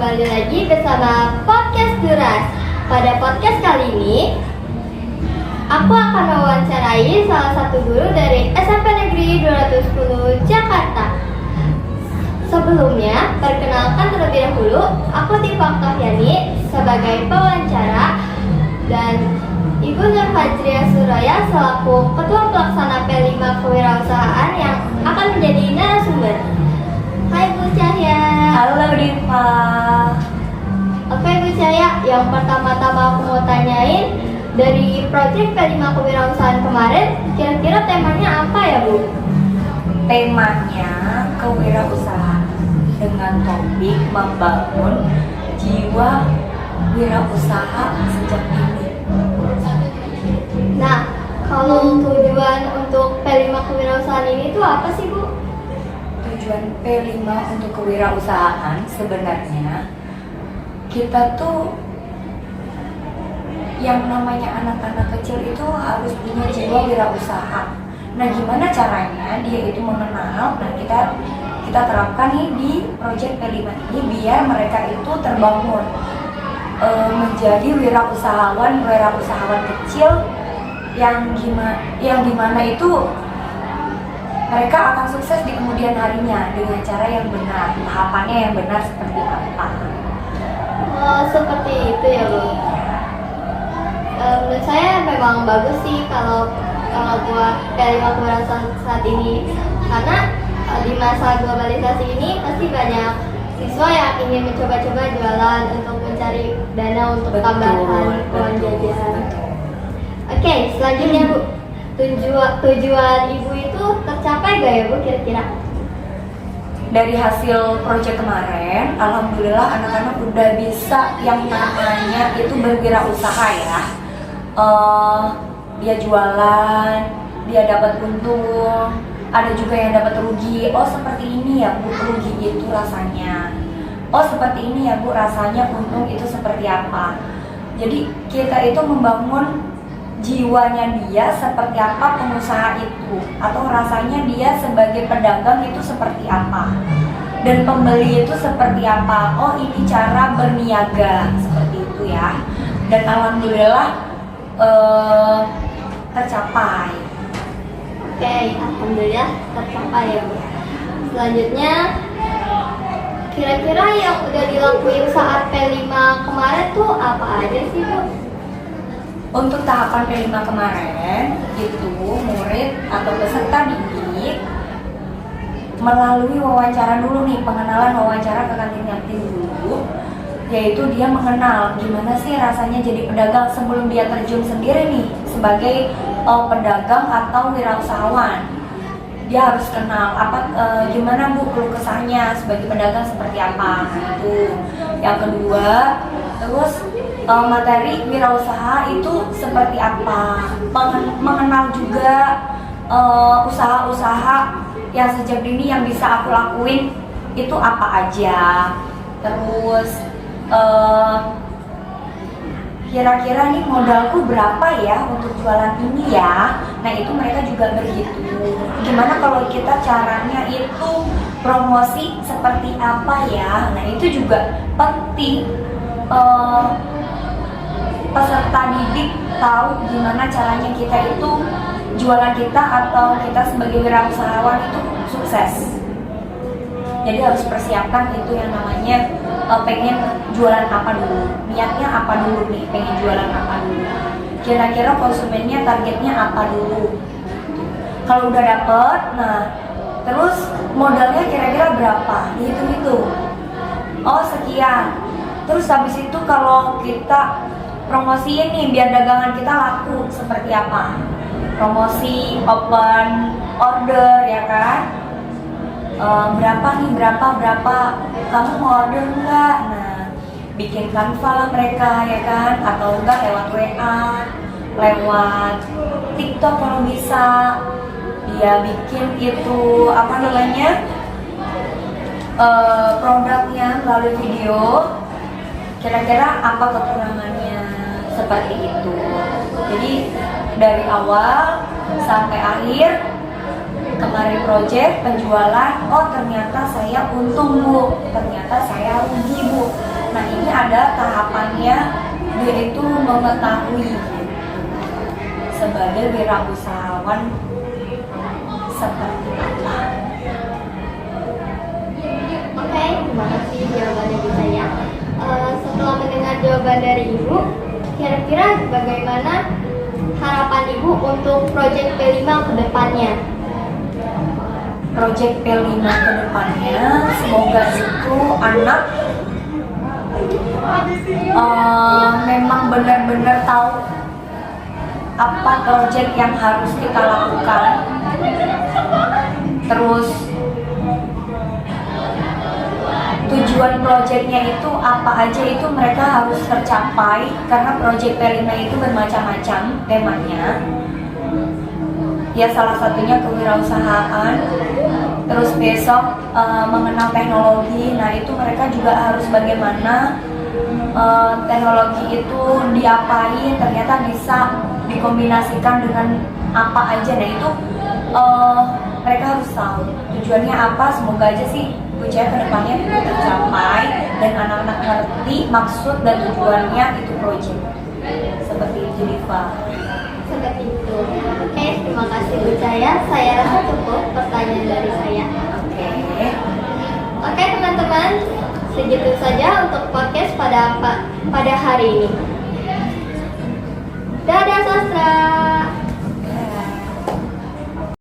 kembali lagi bersama Podcast Duras. Pada podcast kali ini, aku akan mewawancarai salah satu guru dari SMP Negeri 210 Jakarta. Sebelumnya, perkenalkan terlebih dahulu, aku Tifa Oktaviani sebagai pewawancara dan Ibu Nur Fajria Suraya selaku Ketua Pelaksana P5 Kewirausahaan yang akan menjadi narasumber. Hai Bu Cahya. Halo Diva. Oke Bu Cahya, yang pertama-tama aku mau tanyain, dari proyek P5 Kewirausahaan kemarin, kira-kira temanya apa ya Bu? Temanya kewirausahaan dengan topik membangun jiwa wirausaha sejak dini. Nah, kalau tujuan untuk P5 Kewirausahaan ini tuh apa sih Bu? Tujuan P5 untuk kewirausahaan sebenarnya kita tuh yang namanya anak-anak kecil itu harus punya jiwa wirausaha. Nah, gimana caranya dia itu mengenal? Nah, kita terapkan nih di proyek P5 ini biar mereka itu terbangun menjadi wirausahawan kecil yang dimana itu mereka akan sukses di kemudian harinya dengan cara yang benar, tahapannya yang benar seperti apa. Oh, seperti itu ya Bu. Menurut saya memang bagus sih kalau buat P5 Kewirausahaan saat ini, karena di masa globalisasi ini pasti banyak siswa yang ingin mencoba-coba jualan untuk mencari dana untuk tambahan uang jajan. Oke, selanjutnya Bu, tujuan Ibu itu tercapai gak ya Bu kira-kira? Dari hasil proyek kemarin, alhamdulillah anak-anak udah bisa yang namanya itu berwirausaha ya. Dia jualan, dia dapat untung, ada juga yang dapat rugi. Oh seperti ini ya Bu, rugi itu rasanya. Oh seperti ini ya Bu, rasanya untung itu seperti apa. Jadi kita itu membangun jiwanya dia seperti apa pengusaha itu, atau rasanya dia sebagai pedagang itu seperti apa, dan pembeli itu seperti apa. Oh ini cara berniaga seperti itu ya. Dan alhamdulillah tercapai. Oke, alhamdulillah tercapai ya Bu. Selanjutnya, kira-kira yang udah dilakuin saat P5 kemarin tuh apa aja sih Bu? Untuk tahapan P5 kemarin itu murid atau peserta didik melalui wawancara dulu nih, pengenalan wawancara ke kantin-kantin dulu, yaitu dia mengenal gimana sih rasanya jadi pedagang sebelum dia terjun sendiri nih sebagai pedagang atau wirausahawan. Dia harus kenal gimana Bu keluh kesahnya sebagai pedagang seperti apa. Nah, itu yang kedua. Terus materi wirausaha itu seperti apa, mengenal juga usaha-usaha yang sejak dini yang bisa aku lakuin itu apa aja. Terus kira-kira nih modalku berapa ya untuk jualan ini ya. Nah itu mereka juga berhitung gimana kalau kita caranya itu promosi seperti apa ya. Nah itu juga penting peserta didik tahu gimana caranya kita itu jualan kita atau kita sebagai wirausahawan itu sukses. Jadi harus persiapkan itu yang namanya pengen jualan apa dulu, niatnya apa dulu nih, pengen jualan apa dulu, kira-kira konsumennya targetnya apa dulu. Kalau udah dapet, nah terus modalnya kira-kira berapa, dihitung-hitung. Oh sekian. Terus habis itu kalau kita promosiin nih biar dagangan kita laku seperti apa, promosi open order ya kan. Berapa kamu mau order enggak? Nah bikin kanva lah mereka ya kan, atau enggak lewat WA, lewat TikTok kalau bisa. Dia bikin itu produknya melalui video, kira-kira apa kekurangannya, seperti itu. Jadi dari awal sampai akhir kemarin proyek penjualan, oh ternyata saya untung Bu, ternyata saya rugi Bu. Nah ini ada tahapannya, dia itu mengetahui sebagai wirausahawan seperti apa. Oke, terima kasih jawabannya Bu saya. Setelah mendengar jawaban dari Ibu, kira-kira bagaimana harapan Ibu untuk proyek P5 ke depannya? Proyek P5 ke depannya, semoga itu anak memang benar-benar tahu apa proyek yang harus kita lakukan. Terus tujuan proyeknya itu apa aja itu mereka harus tercapai, karena proyek P5 itu bermacam-macam temanya. Ya salah satunya kewirausahaan. Terus besok mengenal teknologi. Nah itu mereka juga harus bagaimana teknologi itu diapain, ternyata bisa dikombinasikan dengan apa aja. Nah itu mereka harus tahu tujuannya apa. Semoga aja sih Bu Jaya kedepannya itu tercapai dan anak-anak ngerti maksud dan tujuannya itu proyek. Seperti itu Diva. Seperti itu. Oke, terima kasih Bu Jaya. Saya rasa cukup pertanyaan dari saya. Oke teman-teman, segitu saja untuk podcast pada hari ini. Dadah sastra.